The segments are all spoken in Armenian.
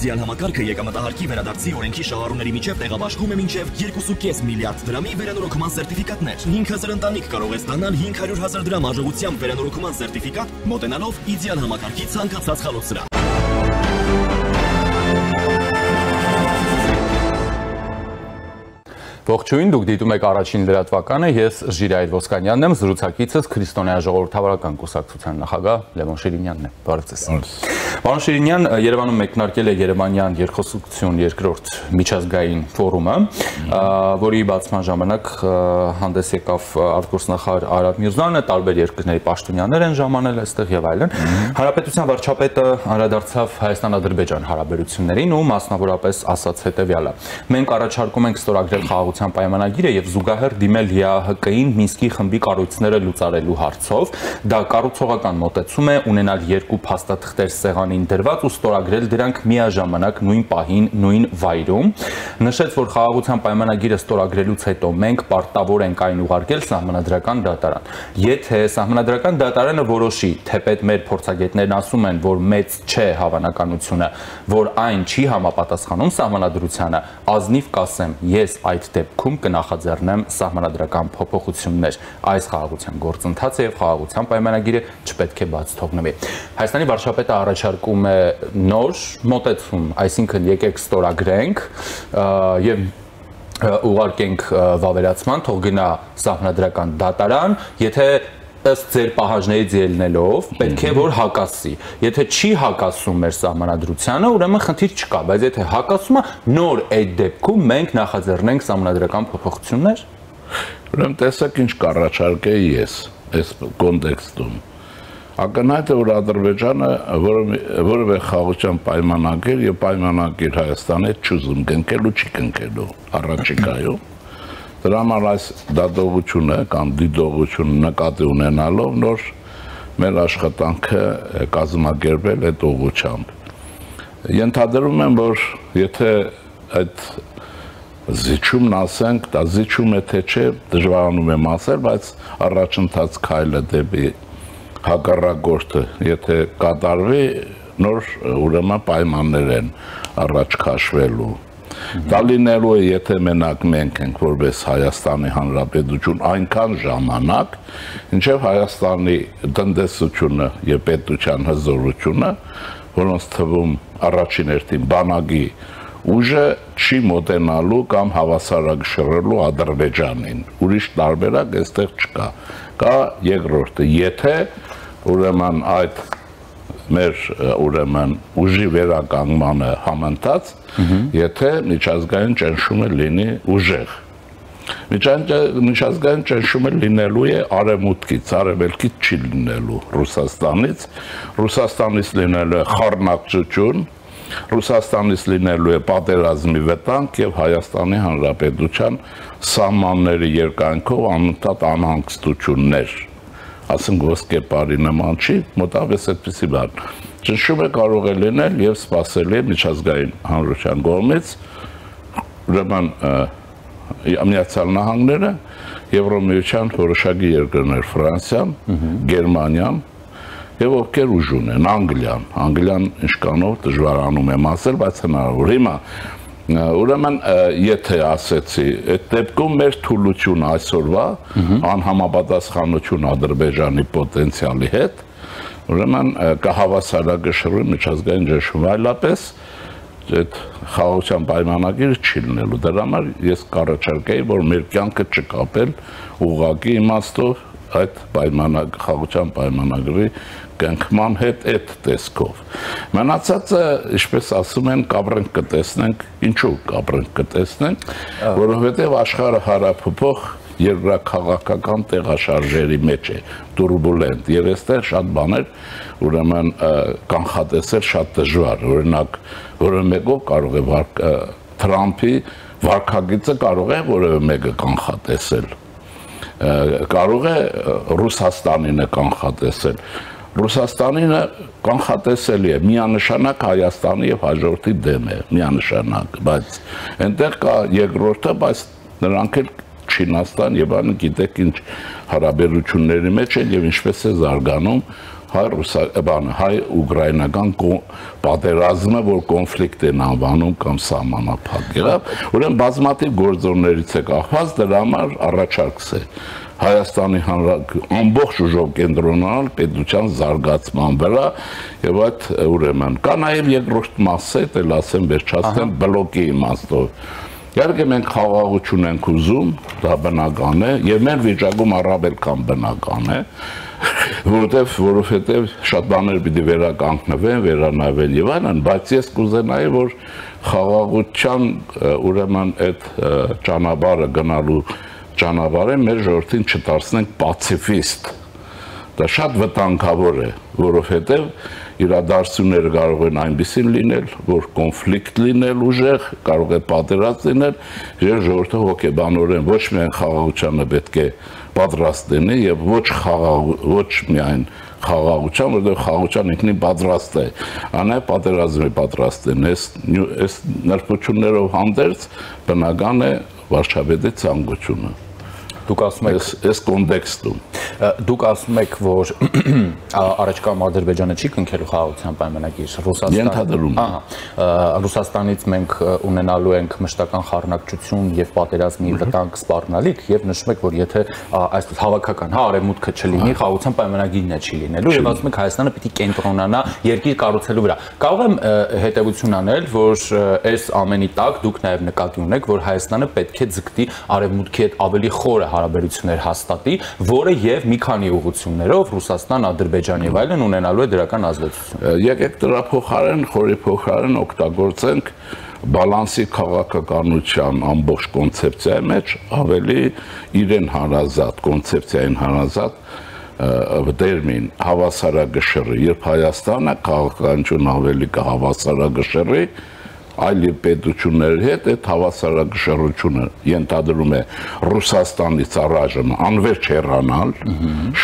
իդեալ համակարգը եկամտահարկի վերադարձի օրենքի շահառուների միջև տեղաբաշխում է մինչև 2.5 միլիարդ դրամի վերանորոգման սերտիֆիկատներ։ 5000 ընտանիք կարող է ստանալ 500,000 դրամ արժողությամբ վերանորոգման սերտիֆիկատ, մոտենալով իդեալ համակարգի ցանկացած խալոցրահ։ Ողջույն, դուք դիտում եք առաջին լրատվականը, ես Ժիրայր Ոսկանյանն եմ, զրուցակիցս Քրիստոնեա ժողովրդավարական կուսակցության նախագահ Լևոն Շիրինյանն է։ Բարև ձեզ։ Պարոն Շիրինյան, Երևանում մեկնարկել է Երևանյան երկխոսություն երկրորդ միջազգային ֆորումը, որի բացման ժամանակ հանդես եկավ արտգործնախարար Արադ Միրզոյանը, տարբեր երկրների պաշտոնյաներ են ժամանել այստեղ եւ այլն։ Հանրապետության վարչապետը անդրադարձավ Հայաստան-Ադրբեջան հարաբերություններին ու մասնավորապես ասաց հետեւյալը. մենք առաջարկում ենք ստորագրել խաղաղության պայմանագիրը եւ զուգահեռ դիմել ՀԱՀԿ-ին Մինսկի խմբի կառույցները լուծարելու հարցով, դա կառուցողական մոտեցում է ունենալ երկու փաստաթղթեր սեղանին դրված ու ստորագրել դրանք միաժամանակ նույն պահին, նույն վայրում։ Նշեց, որ խաղաղության պայմանագիրը ստորագրելուց հետո մենք պարտավոր ենք այն ուղարկել սահմանադրական դատարան։ Եթե սահմանադրական դատարանը որոշի, թեպետ մեր փորձագետներն ասում են, որ մեծ չէ հավանականությունը, որ այն չի համապատասխանում սահմանադրությանը, ազնիվ կասեմ, ես այդ դեպքում կնախաձեռնեմ սահմանադրական փոփոխություններ։ Այս խաղաղության գործընթացը եւ խաղաղության պայմանագիրը չպետք է բաց թողնվի։ Հայաստանի վարչապետը առաջարկում է նոր մոտեցում, այսինքն եկեք ստորագրենք եւ ուղարկենք վավերացման, թող գնա սահմանադրական դատարան, եթե ըստ ձեր պահանջներից ելնելով պետք է որ հակասի։ Եթե չի հակասում մեր սահմանադրությանը, ուրեմն խնդիր չկա, բայց եթե հակասում է, նոր այդ դեպքում մենք նախաձեռնենք սահմանադրական փոփոխություններ։ Ուրեմն տեսեք ինչ կառաջարկեի ես այս կոնտեքստում։ Ակնհայտ է, որ Ադրբեջանը որևէ խաղաղության պայմանագիր եւ պայմանագիր Հայաստանի հետ չուզում կնքելու, չի կնքելու առաջիկայում։ Դրա համար այս դատողությունը կամ դիտողությունը նկատի ունենալով նոր մեր աշխատանքը կազմակերպել այդ ուղղությամբ։ Ենթադրում եմ, որ եթե այդ զիջումն ասենք, դա զիջում է թե չէ, դժվարանում եմ ասել, բայց առաջընթաց քայլը դեպի հակառակորդը, եթե կատարվի, նոր ուրեմն պայմաններ են առաջ քաշվելու։ Դա լինելու է, եթե մենակ մենք ենք որպես Հայաստանի Հանրապետություն այնքան ժամանակ, ինչեւ Հայաստանի տնտեսությունը եւ պետության հզորությունը, որոնց թվում առաջին հերթին բանակի ուժը չի մոտենալու կամ հավասարակշռելու Ադրբեջանին։ Ուրիշ տարբերակ այստեղ չկա։ Կա երկրորդը, եթե ուրեմն այդ մեր ուրեմն ուժի վերականգնմանը համընթաց, եթե միջազգային ճնշումը լինի ուժեղ։ Միջազգային ճնշումը լինելու է արևմուտքից, արևելքից չի լինելու Ռուսաստանից լինելու է խառնակցություն, Ռուսաստանից լինելու է պատերազմի վտանգ եւ Հայաստանի Հանրապետության սահմանների երկայնքով անընդհատ անհանգստություններ, ասենք ոսկե պարի նման չի, մոտավորապես այդպիսի բան։ Ճնշումը կարող է լինել եւ սպասելի միջազգային հանրության կողմից, ուրեմն Միացյալ Նահանգները, Եվրոմիության որոշակի երկրներ Ֆրանսիան, Գերմանիան եւ ովքեր ուժ ունեն, Անգլիան ինչքանով դժվարանում եմ ասել, բայց հնարավոր։ Հիմա ուրեմն եթե ասեցի, այդ դեպքում մեր թուլությունը այսօրվա անհամապատասխանություն Ադրբեջանի պոտենցիալի հետ, ուրեմն կհավասարակշռվի միջազգային ճնշումը, այլապես այդ խաղաղության պայմանագիրը չի լինելու։ Դրա համար ես կառաջարկեի, որ մեր կյանքը չկապել ուղղակի իմաստով այդ խաղաղության պայմանագրի կնքման հետ այդ տեսքով։ Մնացածը, ինչպես ասում են, կապրենք կտեսնենք, ինչու կապրենք կտեսնենք, որովհետև աշխարհը հարափոխող երկրաքաղաքական տեղաշարժերի մեջ է, տուրբուլենտ, եւ այստեղ շատ բաներ ուրեմն կանխատեսել շատ դժվար, օրինակ, որը մեկով կարող է Թրամփի վարքագիծը կարող է որևէ մեկը կանխատեսել, կարող է Ռուսաստանինը կանխատեսել, Ռուսաստանինը կանխատեսելի է, միանշանակ Հայաստանի եւ հաջորդի դեմ է, միանշանակ, բայց այնտեղ կա երկրորդը, բայց նրանք էլ Չինաստան եւ այլն գիտեք ինչ հարաբերությունների մեջ են եւ ինչպես է զարգանում հայ-ուկրաինական պատերազմը, որ կոնֆլիկտ են անվանում կամ սահմանափակ եղավ, ուրեմն բազմաթիվ գործոններից է կախված, դրա համար առաջարկս է Հայաստանի ամբողջ ուժով կենտրոնանալ պետության զարգացման վրա եւ այդ ուրեմն կա նաեւ երկրորդ մասը, էլ ասեմ վերջացնեմ բլոկի իմաստով։ Իհարկե մենք խաղաղություն ենք ուզում, դա բնական է, եւ մեր վիճակում առավել քան բնական է, որովհետեւ շատ բաներ պիտի վերականգնվեն, վերանայվեն եւ այլն, բայց ես կուզենայի, որ խաղաղության ուրեմն այդ ճանապարհը գնալու ճանապարհը մեր ժողովրդին չդարձնենք պացիֆիստ։ Դա շատ վտանգավոր է, որովհետև իրադարձությունները կարող են այնպիսին լինել, որ կոնֆլիկտ լինել ուժեղ, կարող է պատերազմ լինել, եւ ժողովուրդը հոգեբանորեն ոչ միայն խաղաղությանը պետք է պատրաստ լինի եւ ոչ միայն խաղաղության, որտեղ խաղաղության ինքնին պատրաստ է, անայ պատերազմի պատրաստ են։ Այս նրբություններով հանդերձ բնական է վարչապետի ցանկությունը։ Դուք ասում եք այս կոնտեքստում դուք ասում եք, որ առաջկա Ադրբեջանը չի կնքելու խաղաղության պայմանագիր, Ռուսաստանից մենք ունենալու ենք մշտական խառնակցություն եւ պատերազմի վտանգ սպառնալիք եւ նշում եք, որ եթե այս հավաքական արևմուտքը չլինի, խաղաղության պայմանագիրն է չի լինելու եւ ասում եք Հայաստանը պիտի կենտրոնանա երկիր կառուցելու վրա։ Կարող եմ հետեւություն անել, որ այս ամենի տակ դուք նաեւ նկատի ունեք, որ Հայաստանը պետք է ձգտի արևմուտքի հետ ավելի խորը հարաբերություններ հաստատի, որը եւ մի քանի ուղղություններով Ռուսաստան, Ադրբեջան եւ այլն ունենալու է դրական ազդեցություն։ Եկեք դրա փոխարեն, խորի փոխարեն օգտագործենք բալանսի քաղաքականության ամբողջ կոնցեպցիայի մեջ ավելի իրեն հարազատ, կոնցեպցիային հարազատ տերմին հավասարակշռի, երբ Հայաստանը քաղաքականություն ավելի կհավասարակշռի այլ պետությունների հետ այդ հավասարակշռությունը ենթադրում է Ռուսաստանից առայժմ անվերջ հեռանալ,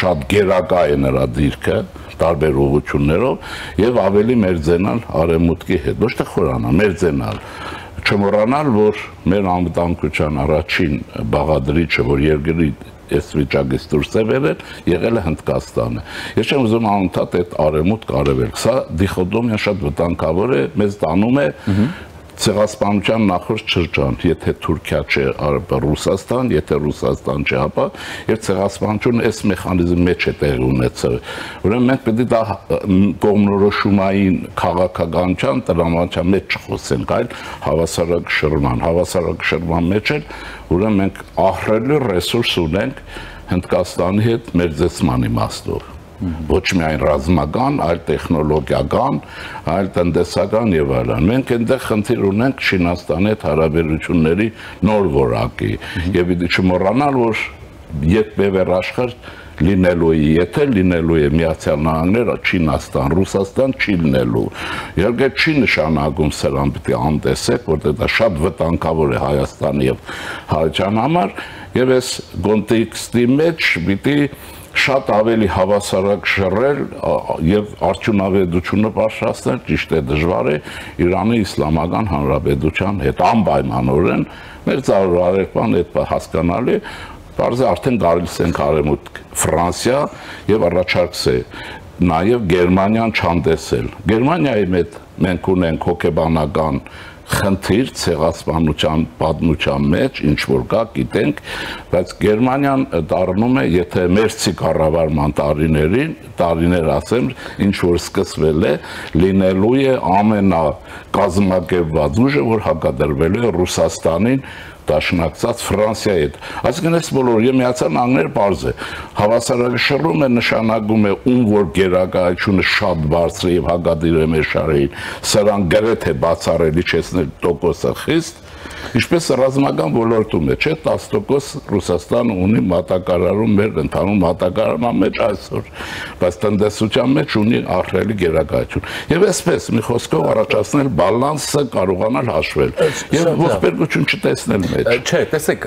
շատ գերակա է նրա դիրքը տարբեր ուղղություններով եւ ավելի մերձենալ արևմուտքի հետ, ոչ թե խորանալ, մերձենալ, չմոռանալ, որ մեր անվտանգության առաջին բաղադրիչը, որ երկրի այս վիճակից դուրս է բերել, եղել է Հնդկաստանը։ Ես չեմ ուզում անընդհատ այդ արևմուտք արևելք, սա դիխոտոմիա շատ վտանգավոր է, մեզ տանում է ցեղասպանության նախորդ շրջան, եթե Թուրքիա չէ, Ռուսաստան, եթե Ռուսաստան չէ, ապա եւ ցեղասպանությունը այս մեխանիզմի մեջ է տեղի ունեցել։ Ուրեմն մենք պետք է դա կողմնորոշումային քաղաքականության տրամադրության մեջ չխոսենք, այլ հավասարակշռման մեջ էլ ուրեմն մենք ահռելի ռեսուրս ունենք Հնդկաստանի հետ մերձեցման իմաստով։ Ոչ միայն ռազմական, այլ տեխնոլոգիական, այլ տնտեսական եւ այլն։ Մենք այնտեղ խնդիր ունենք Չինաստանի հետ հարաբերությունների նոր որակի եւ պիտի չմոռանալ, որ երբ վերաշխարհ լինելու է, եթե լինելու է Միացյալ Նահանգները, Չինաստան, Ռուսաստան չի լինելու։ Իհարկե չի նշանակում սրան պիտի անտեսեք, որտեղ դա շատ վտանգավոր է Հայաստանի եւ Հայաստանի համար եւ այս կոնտեքստի մեջ պիտի շատ ավելի հավասարակշռել եւ արդյունավետությունը բարձրացնել, ճիշտ է, դժվար է Իրանի Իսլամական Հանրապետության հետ անպայմանորեն մեր ծառայական այդ հասկանալի բարձր արդեն գալիս ենք արևմուտք Ֆրանսիա եւ առաջարկս է նաեւ Գերմանիան չանդեսել։ Գերմանիայի հետ մենք ունենք հոգեբանական խնդիր ցեղասպանության պատմության մեջ ինչ որ կա գիտենք, բայց Գերմանիան դառնում է, եթե մերձի կառավարման տարիներ ասեմ, ինչ որ սկսվել է, լինելու է ամենակազմակերպված ուժը, որ հակադրվելու է Ռուսաստանին դաշնակցած Ֆրանսիայի հետ։ Այսինքն այս բոլորը Միացյալ Նահանգները բարձ է։ Հավասարակշռումը նշանակում է ում որ գերակայությունը շատ բարձր է եւ հակադիր է մեր շարերին, սրան գրեթե բացառելի չեսնել տոկոսը խիստ, ինչպես ռազմական ոլորտում է, չէ՞, 10% Ռուսաստանը ունի մատակարարում մեր ընդհանուր մատակարարման մեջ այսօր, բայց տնտեսության մեջ ունի ահռելի գերակայություն։ Եվ այսպես մի խոսքով առաջացնել բալանսը կարողանալ հաշվել եւ ողբերգություն չտեսնել մեջ։ Չէ, տեսեք,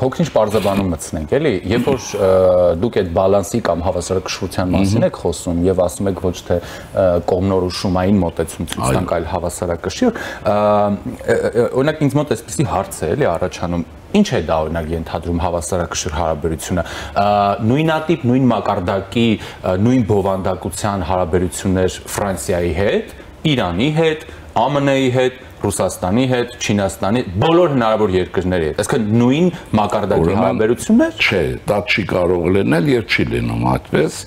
հոգնիչ բարձաբանում մտցնենք, էլի, երբ որ դուք այդ բալանսի կամ հավասարակշռության մասին եք խոսում եւ ասում եք ոչ թե կողմնորոշումային մոտեցում ցույց տանք, այլ հավասարակշիռ, օրինակ ինձ մոտ այսպեսի հարց է, էլի, առաջանում, Ինչ է դա օրինակ ենթադրում հավասարակշռ հարաբերությունը, նույնատիպ, նույն մակարդակի, նույն բովանդակության հարաբերություններ Ֆրանսիայի հետ, Իրանի հետ, ԱՄՆ-ի հետ, Ռուսաստանի հետ, Չինաստանի, բոլոր հնարավոր երկրների հետ։ Այսինքն նույն մակարդակի հարաբերություններ։ Չէ, դա չի կարող լինել եւ չի լինում այդպես։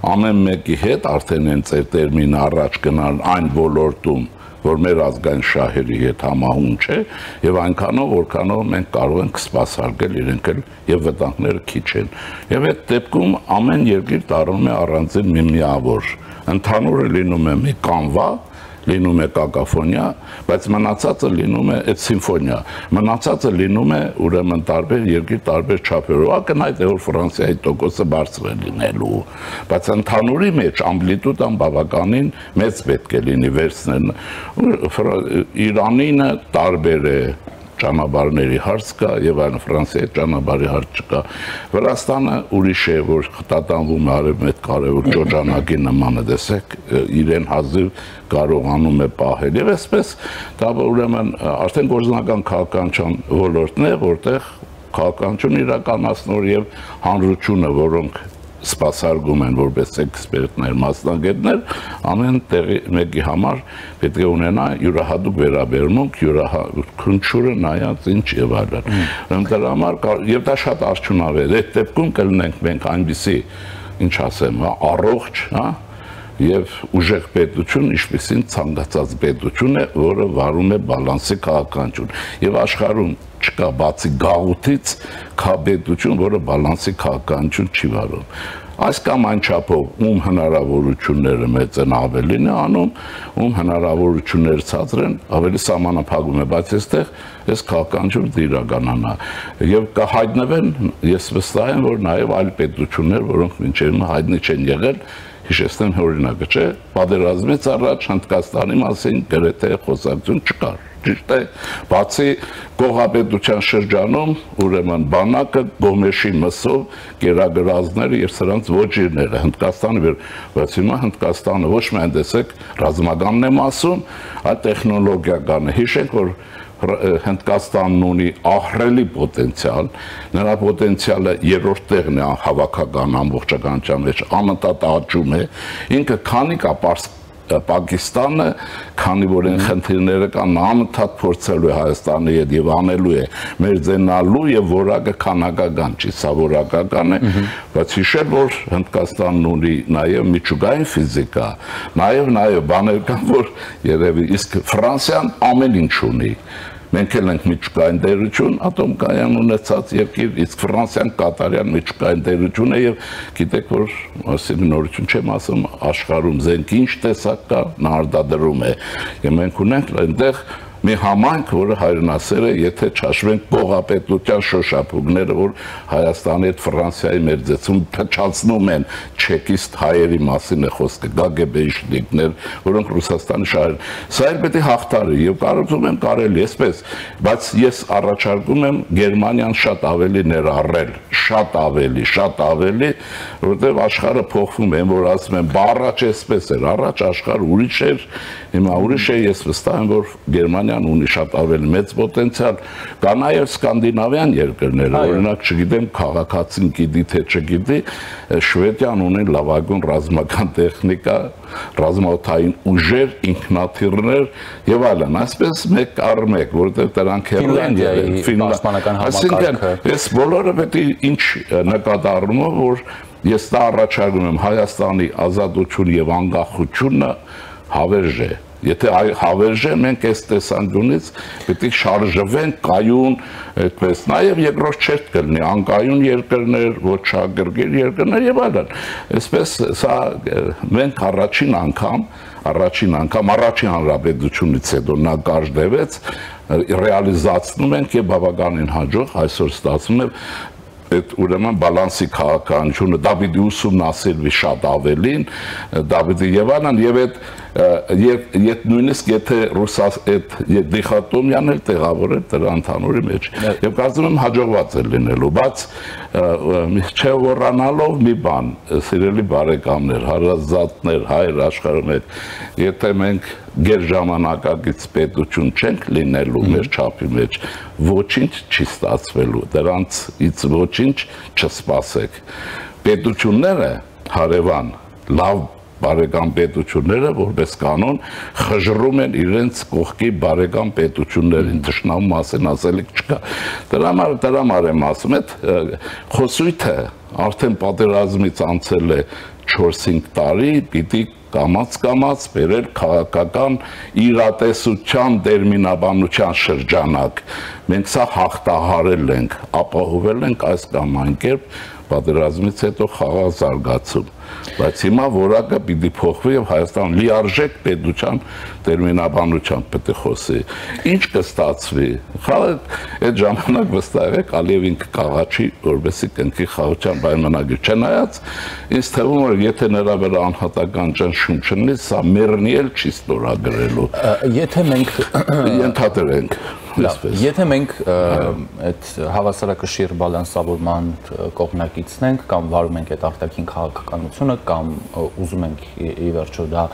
Ամեն մեկի հետ արդեն հենց այդ տերմինը առաջ գնալ այն ոլորտում, որ մեր ազգային շահերի հետ համահունչ է, եւ այնքանով, որքանով մենք կարող ենք սպասարկել իրենք էլ եւ վտանգները քիչ են։ Եվ այդ դեպքում ամեն երկիր տարում է առանձին մի միավոր։ Ընդհանուրը լինում է մի կանվա, լինում է կակաֆոնիա, բայց մնացածը լինում է այդ սիմֆոնիա, մնացածը լինում է ուրեմն տարբեր երկիր տարբեր չափերով, ակնհայտ է որ Ֆրանսիայի տոկոսը բարձր է լինելու, բայց ընդհանուրի մեջ ամպլիտուդան բավականին մեծ պետք է լինի վերցնել, Իրանինը տարբեր է ճանապարհների հարց կա եւ այլն, Ֆրանսիայի ճանապարհի հարց չկա, Վրաստանը ուրիշ է, որ խտատանվում է արևմետ կարևոր ճոճանակի նմանը, տեսեք, իրեն հազիվ կարողանում է պահել եւ այսպես դա ուրեմն արդեն գործնական քաղաքականության ոլորտն է, որտեղ քաղաքականություն իրականացնող եւ հանրությունը, որոնք սպասարկում են որպես էքսպերտներ, մասնագետներ, ամեն տեղի մեկի համար պետք է ունենա յուրահատուկ վերաբերմունք, յուրաքանչյուրը նայած ինչ եւ այլն։ Դրա համար եւ դա շատ արդյունավետ է։ Այդ դեպքում կլինենք մենք այնպիսի, ինչ ասեմ, առողջ, հա, եւ ուժեղ պետություն, ինչպեսին ցանկացած պետություն է, որը վարում է բալանսի քաղաքականություն։ Եվ աշխարհում չկա բացի գաղութից քաղաքապետություն, որը բալանսի քաղաքականություն չի վարում։ Այս կամ այն չափով ում հնարավորությունները մեծ են ավելին է անում, ում հնարավորությունները ցածր են, ավելի սահմանափակում է, բայց այստեղ այս քաղաքականությունը դիրականանա եւ կհայտնվեն, ես վստահ եմ, որ նաեւ այլ պետություններ, որոնք մինչեւ հայտնի չեն եղել, հիշեցնեմ օրինակը, չէ, պատերազմից առաջ Հնդկաստանի մասին գրեթե խոսակցություն չկար։ Ճիշտ է, բացի գողապետության շրջանում, ուրեմն բանակը, Գոմեշի մսով, կերագրազները եւ սրանց ոչիրները Հնդկաստանի, բայց հիմա Հնդկաստանը ոչ միայն տեսեք ռազմականն եմ ասում, այլ տեխնոլոգիական է։ Հիշենք, որ Հնդկաստանն ունի ահռելի պոտենցիալ, նրա պոտենցիալը երրորդ տեղն է հավաքական ամբողջականության մեջ, անընդհատ աճում է, ինքը քանի կա Պակիստանը, քանի որ այն խնդիրները կան, անընդհատ փորձելու է Հայաստանի հետ եւ անելու է մերձենալու եւ որակը քանակական չի, սա որակական է, բայց հիշել, որ Հնդկաստանն ունի նաեւ միջուկային ֆիզիկա, նաեւ բաներ կան, որ երևի իսկ Ֆրանսիան ամեն ինչ ունի։ Մենք էլ ենք միջուկային տերություն, ատոմկայան ունեցած երկիր, իսկ Ֆրանսիան կատարյալ միջուկային տերություն է եւ գիտեք, որ ասեմ նորություն չեմ ասում, աշխարհում զենք ինչ տեսակ կա, նա արտադրում է։ Եվ մենք ունենք այնտեղ մի համայնք, որը հայրենասեր է, եթե չհաշվենք գողապետության շոշափուկները, որ Հայաստանի հետ Ֆրանսիայի մերձեցում փչացնում են չեկիստ հայերի մասին է խոսքը, գագեբեիշնիկներ, որոնք Ռուսաստանի շահեր։ Սա էլ պետք է հաղթարի եւ կարծում եմ կարելի էսպես, բայց ես առաջարկում եմ Գերմանիան շատ ավելի ներառել, շատ ավելի, որովհետեւ աշխարհը փոխվում է, որ ասում են, բառաճ էսպես էր, առաջ աշխարհը ուրիշ էր, հիմա ուրիշ է, ես վստահ եմ, որ Գերմանիան ունի շատ ավելի մեծ պոտենցիալ, կա նաև սկանդինավյան երկրներ, օրինակ չգիտեմ, քաղաքացին գիտի թե չգիտի, Շվեդիան ունի լավագույն ռազմական տեխնիկա, ռազմաօդային ուժեր, ինքնաթիռներ եւ այլն, այսպես մեկ առ մեկ, որովհետեւ դրանք հեռու են պաշտպանական համակարգը։ Այս բոլորը պետք է ինչ նկատառումով, որ ես դա առաջարկում եմ Հայաստանի ազատություն եւ անկախությունը հավերժ է։ Եթե հավերժ է, մենք այս տեսանկյունից պետք է շարժվենք կայուն, այդպես, նաև երկրորդ չերտ կլինի, անկայուն երկրներ, ոչ շահագրգիռ երկրներ եւ այլն։ Այսպես սա մենք առաջին անգամ առաջին հանրապետությունից հետո նա կարգվեց, ռեալիզացնում ենք եւ բավականին հաջող այսօր ստացվում է այդ ուրեմն բալանսի քաղաքականությունը, դա պիտի ուսումնասիրվի շատ ավելին, դա պիտի եւ այլն, եւ այդ Եվ նույնիսկ եթե այդ դիխոտոմիան էլ տեղավորել դրա ընդհանուրի մեջ եւ կարծում եմ հաջողված է լինելու, բայց չմոռանալով մի բան, սիրելի բարեկամներ, հարազատներ, հայր աշխարհում հետ, եթե մենք գերժամանակակից պետություն չենք լինելու մեր չափի մեջ, ոչինչ չի ստացվելու, դրանից ոչինչ չսպասեք։ Պետությունները հարևան լավ բարեկամ պետությունները որպես կանոն խժռում են իրենց կողքի բարեկամ պետություններին, թշնամու մասին ասելիք չկա։ Դրա համար եմ ասում, այդ խոսույթը արդեն պատերազմից անցել է 4-5 տարի, պիտի կամաց բերել քաղաքական իրատեսության դերմինաբանության շրջանակ։ Մենք սա հաղթահարել ենք, ապահովել ենք այս կամ այն կերպ պատերազմից հետո խաղաղ զարգացում, բայց հիմա որակը պիտի փոխվի եւ Հայաստան լիարժեք պետության տերմինաբանությամբ պետք է խոսի։ Ինչ կստացվի։ Այդ ժամանակ վստահ եք Ալիևին կկաղաչի, որովհետեւ կնքի խաղաղության պայմանագիր չնայած, ինձ թվում է, եթե նրա վրա անհատական ճնշում չլինի, սա մեռնի էլ չի ստորագրելու։ Եթե մենք ենթադրենք Եթե մենք այդ հավասարակշիռ բալանսավորման կողմնակիցն ենք կամ վարում ենք այդ արտաքին քաղաքականությունը կամ ուզում ենք ի վերջո դա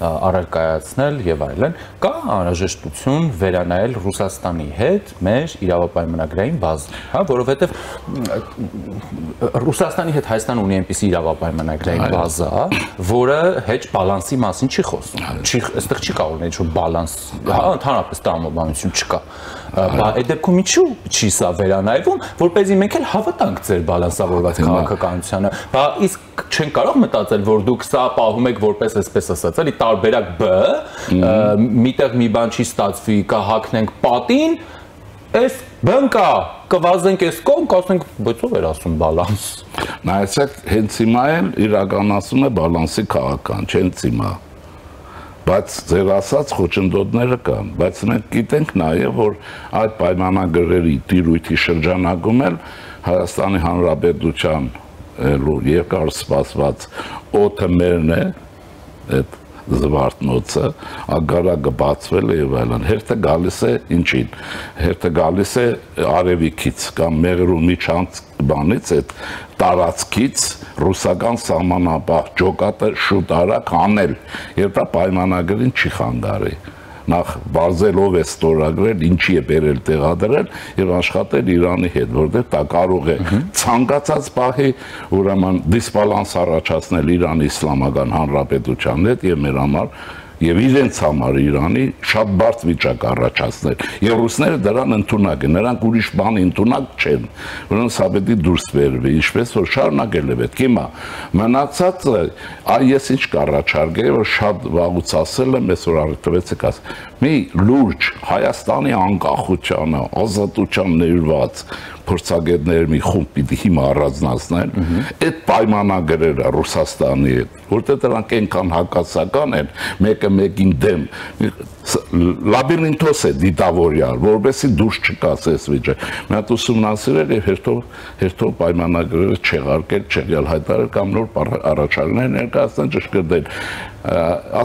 առարկայացնել եւ այլն, կա անհրաժեշտություն վերանայել Ռուսաստանի հետ մեր իրավապայմանագրային բազան, հա, որովհետեւ Ռուսաստանի հետ Հայաստանը ունի այնպիսի իրավապայմանագրային բազա, որը հեչ բալանսի մասին չի խոսում։ Այստեղ չի կարող լինել ինչ-որ բալանս, հա, ընդհանրապես տրամաբանություն չկա։ Այդ դեպքում ինչու չի սա վերանայվում, որպեսզի մենք էլ հավատանք ձեր բալանսավորված քաղաքականությանը։ Բա իսկ չեն կարող մտածել, որ դուք սա պահում եք որպես այսպես ասած, էլի տարբերակ B, միտեղ մի բան չի ստացվի, կհակնենք պատին, այս բան կա, կվազենք այս կողմ, կասենք, բայց ով էր ասում բալանս։ Նայեցեք, հենց հիմա էլ իրականացում է բալանսի քաղաքական, հենց հիմա։ Բայց ձեր ասած խոչընդոտները կան, բայց մենք գիտենք նաև, որ այդ պայմանագրերի տիրույթի շրջանակում էլ Հայաստանի Հանրապետության երկար սպասված օդը մերն է, այդ զվարթնոցը, ագարակը բացվել է եւ այլն։ Հերթը գալիս է ինչին։ Հերթը գալիս է արևիկից կամ Մեղրումի չանց բանից, այդ տարածքից ռուսական սահմանապահ ջոկատը շուտ արագ անել եւ դա պայմանագրին չի խանգարի։ Նախ բարձելով է ստորագրել, ինչի է բերել տեղադրել եւ աշխատել Իրանի հետ, որտեղ դա կարող է ցանկացած պահի ուրեմն դիսբալանս առաջացնել Իրանի Իսլամական Հանրապետության հետ եւ մեր համար եւ իրենց համար Իրանի շատ բարդ վիճակ առաջացնել։ Եվ ռուսները դրան ընդունակ են, նրանք ուրիշ բանի ընդունակ չեն, որոնց հաբետի դուրս վերվի, ինչպես որ շարունակել է պետք։ Հիմա մնացածը ես ինչ կառաջարկեի, որ շատ վաղուց ասել եմ, այսօր արդյունվեցեք աս։ Մի լուրջ Հայաստանի անկախությանը, ազատության ներված փորձագետներ մի խումբ պիտի հիմա առանձնացնել, այդ պայմանագրերը Ռուսաստանի հետ, որտեղ դրանք այնքան հակասական են, մեկը մեկին դեմ, լաբիրինթոս է դիտավորյալ, որովհետեւ դուրս չկաս այս վիճակը։ Մի հատ ուսումնասիրել եւ հերթով պայմանագրերը չեղարկել, չեղյալ հայտարարել կամ նոր առաջարկներ ներկայացնել, ճշգրտել։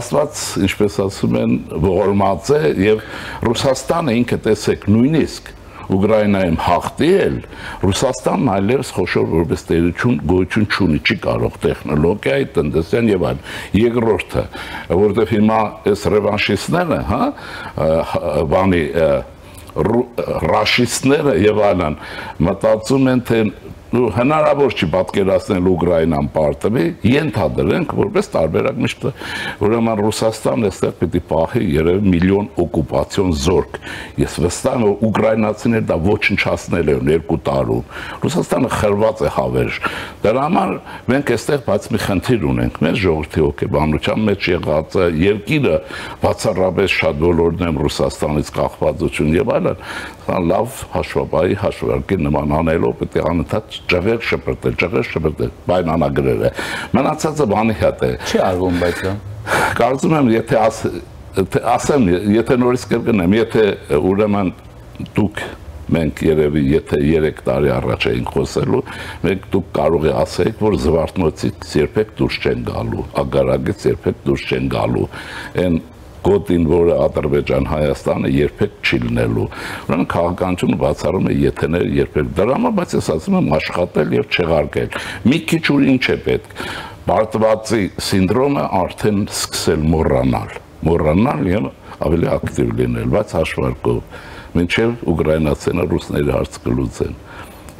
Աստված, ինչպես ասում են, ողորմած է եւ Ռուսաստանը ինքը տեսեք նույնիսկ Ուկրաինայում հաղթի էլ Ռուսաստանն այլևս խոշոր որպես տերություն գոյություն չունի, չի կարող տեխնոլոգիայի, տնտեսության եւ այլն։ Երկրորդը, որովհետեւ հիմա այս ռևանշիստները, հա, բանի ռաշիստները եւ այլն մտածում են թե հնարավոր չի պատկերացնել Ուկրաինան պարտվի, ենթադրենք, որպես տարբերակ միշտ, ուրեմն Ռուսաստանն այստեղ պիտի պահի երևի միլիոն օկուպացիոն զորք։ Ես վստահ եմ, որ ուկրաինացիները դա ոչնչացնել են 2 տարում։ Ռուսաստանը խրված է հավերժ։ Դրա համար մենք այստեղ բայց մի խնդիր ունենք։ Մեր ժողովրդի հոգեբանության մեջ եղած երկիրը բացառապես շատ ոլորտներում Ռուսաստանից կախվածություն եւ այլն, լավ հաշվապահի հաշվարկի նման անելով պետք է անընդհատ ջղեր շպրտել, պայմանագրերը։ Մնացածը բանի հետ է։ Չի արվում բայց դա։ Կարծում եմ, եթե ասեմ, եթե նորից կրկնեմ, եթե ուրեմն դուք մենք երևի եթե 3 տարի առաջ էինք խոսելու, մենք դուք կարող եք ասեք, որ Զվարթնոցից երբեք դուրս չեն գալու, Ագարակից երբեք դուրս չեն գալու, այն գոտին, որը Ադրբեջան-Հայաստանը երբեք չի լինելու։ Ուրեմն քաղաքականությունը բացառում է եթեներ երբեք դրամա, բայց ես ասում եմ աշխատել եւ չեղարկել։ Մի քիչ ուր ինչ է պետք։ Բարդվածի սինդրոմը արդեն սկսել մոռանալ եւ ավելի ակտիվ լինել, բայց հաշվարկով, մինչեւ ուկրաինացիները ռուսների հարց կլուծեն։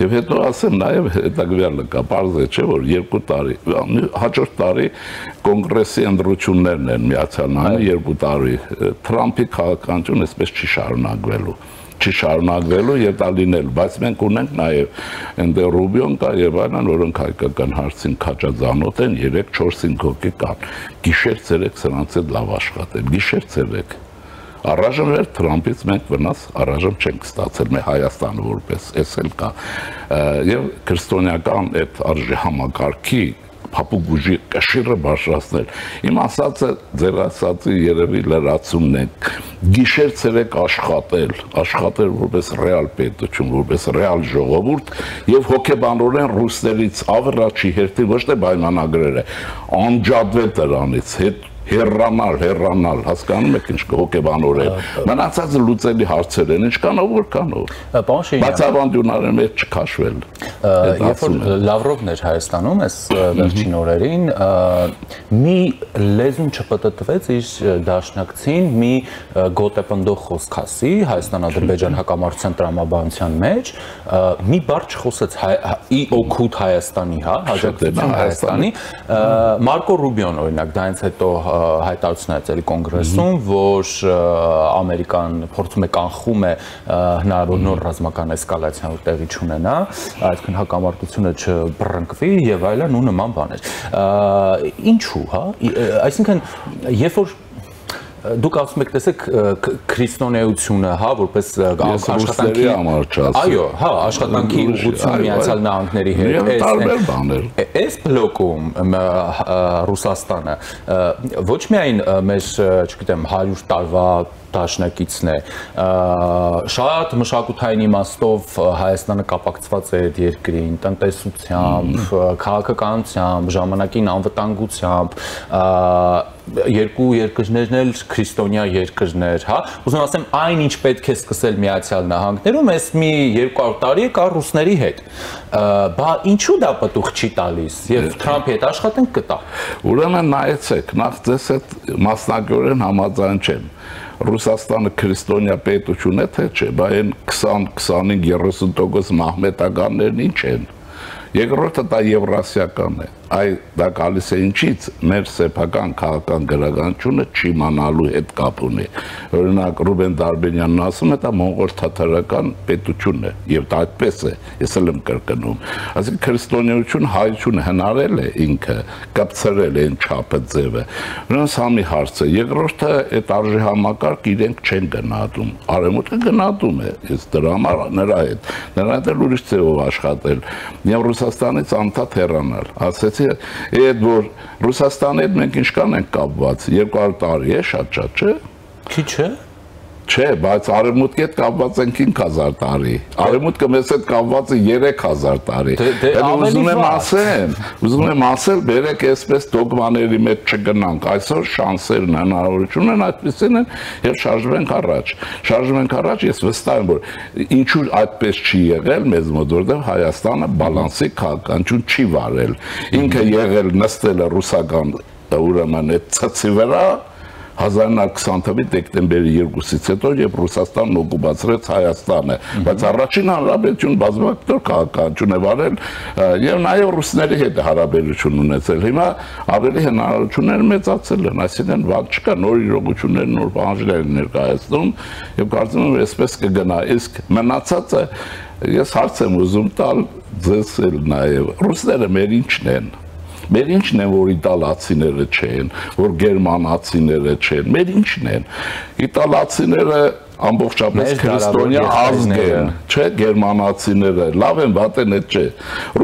Եվ հետո ասեմ նաև հետագվյալը կա, պարզ է չէ, որ 2 տարի, հաջորդ տարի կոնգրեսի ընտրություններն են Միացյալ Նահանգների 2 տարի, Թրամփի քաղաքականությունը այսպես չի շարունակվելու եւ դա լինելու, բայց մենք ունենք նաև այնտեղ Ռուբիոն կա եւ այլն, որոնք հայկական հարցին քաջազանոթ են, 3-4-5 հոգի կան, գիշեր-ցերեկ սրանց հետ լավ աշխատեն, գիշեր-ցերեկ Առայժմ էր Թրամփից մենք վնաս առայժմ չենք ստացել, մեր Հայաստանը որպես էս էլ կա եւ քրիստոնեական այդ արժի համակարգի փափուկ ուժի կշիռը բարձրացնել։ Իմ ասածը ձեր ասածի երևի լրացումն է։ Գիշեր-ցերեկ աշխատել որպես ռեալ պետություն, որպես ռեալ ժողովուրդ եւ հոգեբանորեն ռուսներից ավրաչի հերթի ոչ թե պայմանագրերը, անջատվել դրանից հետ հեռանալ, հասկանում եք ինչ հոգեբանորեն։ Մնացածը լուծելի հարցեր են, ինչ կանով որ կանով։ Բայց ավանդյունարի մեջ չքաշվել։ Երբ որ Լավրովն էր Հայաստանում, այս վերջին օրերին, մի լեզուն չպտտվեց իր դաշնակցին, մի գոտեպնդող խոսք ասի Հայաստան-Ադրբեջան հակամարտության տրամաբանության մեջ, մի բառ չխոսեց ի օգուտ Հայաստանի, հա, հաջողության Հայաստանի։ Մարկո Ռուբիոն օրինակ դա հենց հետո հայտարարություն այցելի կոնգրեսում, որ Ամերիկան փորձում է կանխում է հնարավոր նոր ռազմական էսկալացիան տեղի չունենա, այսինքն հակամարտությունը չբռնկվի եւ այլն ու նման բաներ։ Ինչու, հա? Այսինքն երբ որ դուք ասում եք, տեսեք, քրիստոնեությունը, հա, որպես աշխատանքի այո, հա, աշխատանքի ուղղություն Միացյալ Նահանգների հետ, այս բլոկում Ռուսաստանը ոչ միայն մեր, չգիտեմ, 100 տարվա դաշնակիցն է, շատ մշակութային իմաստով Հայաստանը կապակցված է այդ երկրին, տնտեսությամբ, քաղաքականությամբ, ժամանակին անվտանգությամբ, երկու երկրներն էլ քրիստոնյա երկրներ, հա, ուզում ասեմ, այն ինչ պետք է սկսել Միացյալ Նահանգներում, այս մի 200 տարի է կա ռուսների հետ, բա ինչու դա պտուղ չի տալիս եւ Թրամփի հետ աշխատենք կտա։ Ուրեմն նայեցեք, նախ ձեզ հետ մասնակցորեն համաձայն չեմ։ Ռուսաստանը քրիստոնյա պետություն է թե չէ, բա այն 20-25-30% մահմեդականներն ինչ են։ Երկրորդը դա եվրասիական է։ Այ դա գալիս է ինչից, մեր սեփական քաղաքական գրականությունը չիմանալու հետ կապ ունի։ Օրինակ Ռուբեն Դարբենյանն ասում է, դա մոնղոլ-թաթարական պետություն է, եւ դա այդպես է, ես էլ եմ կրկնում։ Այսինքն քրիստոնեություն հայությունը հնարել է ինքը, կապցրել է այն չափը ձևը։ Նրանց համի հարցը, երկրորդը այդ արժի համակարգ իրենք չեն գնահատում։ Արևմուտքը գնահատում է, ես դրա համար նրա հետ էլ ուրիշ ձևով աշխատել։ Եվ Ռուսաստանից անդադ հեռանալ, ասեցի այդ որ Ռուսաստանի հետ մենք ինչքան ենք կապված 200 տարի է շատ չէ։ Քիչ է։ Չէ, բայց արևմուտքի հետ կապված ենք 5000 տարի։ Արևմուտքը մեզ հետ կապված է 3000 տարի։ Ուզում եմ ասել, բերեք այսպես դոգմաների մեջ չգնանք։ Այսօր շանսերն հնարավորությունն են այդպեսին են եւ շարժվենք առաջ, ես վստահ եմ, որ ինչու այդպես չի եղել մեզ մոտ, որտեղ Հայաստանը բալանսի քաղաքականություն չի վարել։ Ինքը եղել նստել է ռուսական ուրեմն այդ ցածի վրա 1920 դեկտեմբերի 2-ից հետո երբ Ռուսաստանն օկուպացրեց Հայաստանը, բայց առաջին հարաբերություն բազմակտոր քաղաքականություն է վարել եւ նաեւ ռուսների հետ հարաբերություն ունեցել։ Հիմա ավելի հնարավորություններ մեծացել են, այսինքն ված չկա, նոր իրողություններ, նոր բանջարներ ներկայացնում եւ կարծում եմ այսպես կգնա։ Իսկ մնացածը ես հարց եմ ուզում տալ ձեզ էլ նաեւ ռուսները մեր ինչն են։ Մեր ինչն են, որ իտալացիները չեն, որ գերմանացիները չեն, մեր ինչն են։ Իտալացիները ամբողջապես քրիստոնյա ազգ են, չէ, գերմանացիները, լավ են, վատ են, այդ չէ։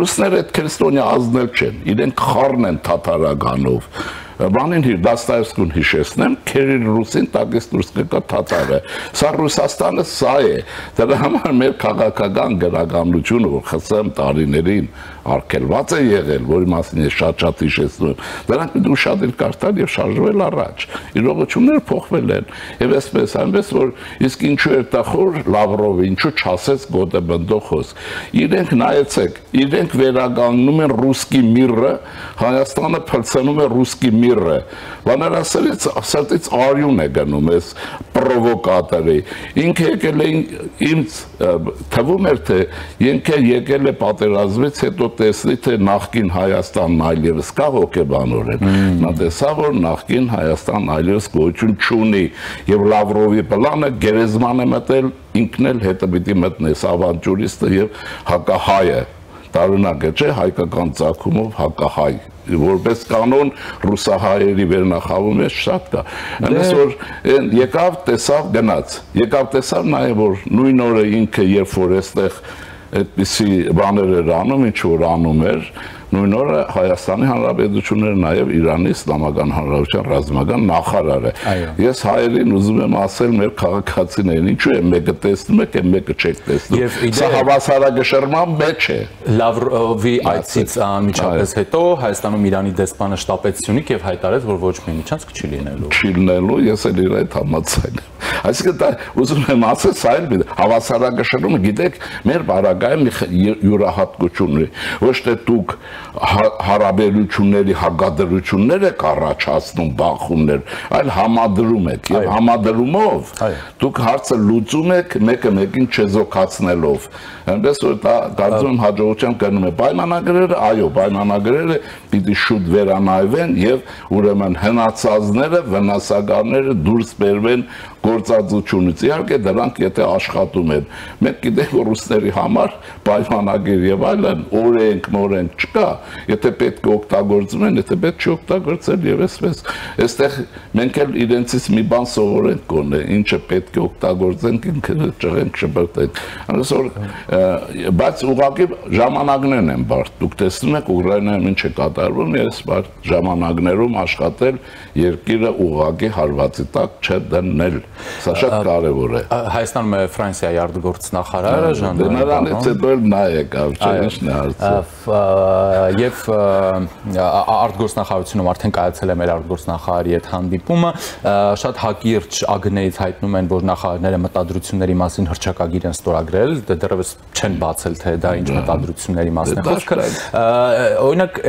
Ռուսները այդ քրիստոնյա ազգներ չեն, իրենք խառն են թաթարականով։ Բանին Դաստայևսկուն հիշեցնեմ, քերին ռուսին տակից դուրս կգա թաթարը։ Սա Ռուսաստանը սա է։ Դրա համար մեր քաղաքական գրականությունը, որ խսեմ տարիներին արգելված է եղել, որի մասին ես շատ հիշեցնում եմ, դրանք պետք է ուշադիր կարդալ եւ շարժվել առաջ։ Իրողությունները փոխվել են։ Եվ այսպես, այնպես որ իսկ ինչու էր տախոր Լավրովը, ինչու չասեց գոտեբնդող խոսք։ Իրենք նայեցեք, իրենք վերագանում են ռուսկի միրը, Հայաստանը փլցնում է ռուսկի միրը։ Բանալասերից արյուն է գնում այս պրովոկատորի։ Ինքը եկել է ինձ թվում էր թե ինքը եկել է պատերազմից հետո տեսնի թե նախկին Հայաստանն այլևս կա հոգեբանորեն։ Նա տեսավ որ նախկին Հայաստանն այլևս գոյություն չունի եւ Լավրովի պլանը գերեզման է մտել ինքն էլ հետը պիտի մտնես ավանտյուրիստը եւ հակահայը։ Տարօրինակ է, չէ, հայկական ծագումով հակահայ, որպես կանոն ռուսահայերի վերնախավումը շատ կա։ Այնպես որ եկավ, տեսավ, գնաց։ Եկավ, տեսավ նաև որ նույն օրը ինքը երբ որ այստեղ այդպիսի բաներ էր անում, ինչ որ անում էր, նույն օրը Հայաստանի Հանրապետությունները նաև Իրանի Իսլամական Հանրապետության ռազմական նախարարը։ Ես հայերին ուզում եմ ասել մեր քաղաքացիներին, ինչու է մեկը տեսնում եք, մեկը չեք տեսնում։ Սա հավասարակշռման մեջ է։ Լավրովի այցից անմիջապես հետո Հայաստանում Իրանի դեսպանը շտապեցությունիկ եւ հայտարարեց, որ ոչ մի միջանցք չի լինելու։ Չի լինելու, ես էլ իր այդ համաձայն եմ։ Այսինքն դա ուզում եմ ասել, սա էլ հավասարակշռումը, գիտեք, մեր բարակայում յուրահատկություն ունի, ոչ թե դուք հարաբերությունների հագադրություններ եք առաջացնում բախումներ, այլ համադրում եք եւ համադրումով դուք հարցը լուծում եք մեկը մեկին չեզոքացնելով։ Այնպես որ դա կարծում եմ հաջողությամբ կրնում է պայմանագրերը, այո, պայմանագրերը պիտի շուտ վերանայվեն եւ ուրեմն հնացածները, վնասագարները դուրս բերվեն գործածությունից։ Իհարկե դրանք եթե աշխատում են, մենք գիտենք որ ռուսների համար պայմանագիր եւ այլն օրենք չկա, եթե պետք է օգտագործում են, եթե պետք չի օգտագործել եւ այսպես։ Այստեղ մենք էլ իրենցից մի բան սովորենք գոնե, ինչը պետք է օգտագործենք, ինքը ճղենք շփոթենք։ Այսօր բայց ուղղակի ժամանակներն են բարդ։ Դուք տեսնում եք Ուկրաինայում ինչ է կատարվում, ես բարդ ժամանակներում աշխատել երկիրը ուղղակի հարվածի տակ չդնել։ Սա շատ կարևոր է։ Հայաստանում է Ֆրանսիայի արտգործնախարարը Ժան-Նոյ Նրանից հետո էլ նա եկավ, չէ՞, ինչն է հարցը։ Եվ արտգործնախարարությունում արդեն կայացել է մեր արտգործնախարարի հետ հանդիպումը, շատ հակիրճ ակներից հայտնում են, որ նախարարները մտադրությունների մասին հռչակագիր են ստորագրել, դեռևս չեն բացել թե դա ինչ մտադրությունների մասին է խոսքը։ Օրինակ,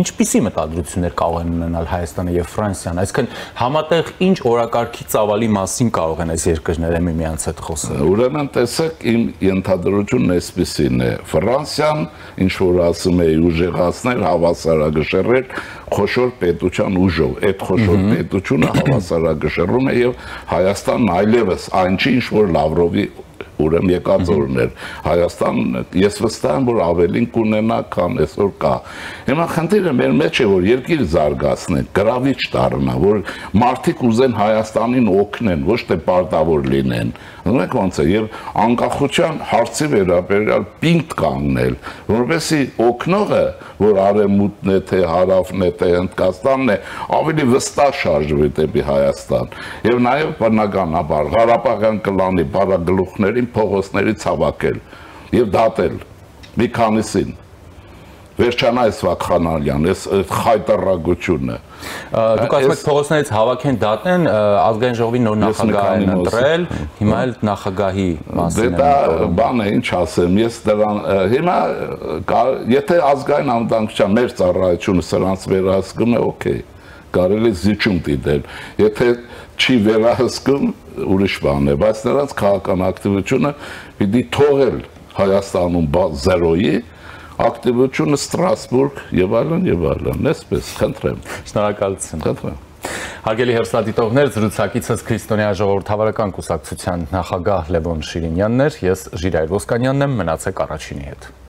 ինչպիսի մտադրություններ կարող են ունենալ Հայաստանը եւ Ֆրանսիան, այսինքն համատեղ ինչ օրակարգի ծավալի մասին կարող են այս երկրները միմյանց հետ խոսել։ Ուրեմն տեսեք, իմ ենթադրությունն այսպեսին է. Ֆրանսիան ինչ որ ասում է ուժեղացնել, հավասարակշռել խոշոր պետության ուժով։ Այդ խոշոր պետությունը հավասարակշռում է եւ Հայաստանն այլևս այն չի, ինչ որ Լավրովի ուրեմն եկած օրներ Հայաստան ես վստահ եմ որ ավելին կունենա քան այսօր կա։ Հիմա խնդիրը մեր մեջ է որ երկիր զարգացնեն, գրավիչ դառնա, որ մարդիկ ուզեն Հայաստանին օգնեն, ոչ թե պարտավոր լինեն։ Ոնց ոնց է եւ անկախության հարցի վերաբերյալ պինդ կանգնել, որովհետեւ օգնողը, որ արևմուտքն է, թե հարավն է, թե Հնդկաստանն է, ավելի վստահ շարժվի դեպի Հայաստան։ Եվ նաեւ բնականաբար Ղարաբաղյան կլանի բարագլուխներին փողոցներից հավաքել եւ դատել մի քանիսին վերջանա այս վախանալյան, այս խայտարագությունը։ Դուք ասում եք փողոցներից հավաքեն դատեն, ազգային ժողովի նոր նախագահ են ընտրել, հիմա էլ նախագահի մասին Դա բան է, ինչ ասեմ, ես դրան հիմա եթե ազգային անվտանգության մեր ծառայությունը սրանց վերահսկում է, օքեյ, կարելի զիջում դիտել։ Եթե չի վերահսկում, ուրիշ բան է, բայց նրանց քաղաքական ակտիվությունը պիտի թողել Հայաստանում զերոյի ակտիվությունը Ստրասբուրգ եւ այլն, այսպես խնդրեմ։ Շնորհակալություն։ Խնդրեմ։ Հարգելի հեռուստադիտողներ, զրուցակիցս Քրիստոնյա ժողովրդավարական կուսակցության նախագահ Լևոն Շիրինյանն էր, ես Ժիրայր Ոսկանյանն եմ, մնացեք Առաջինի հետ։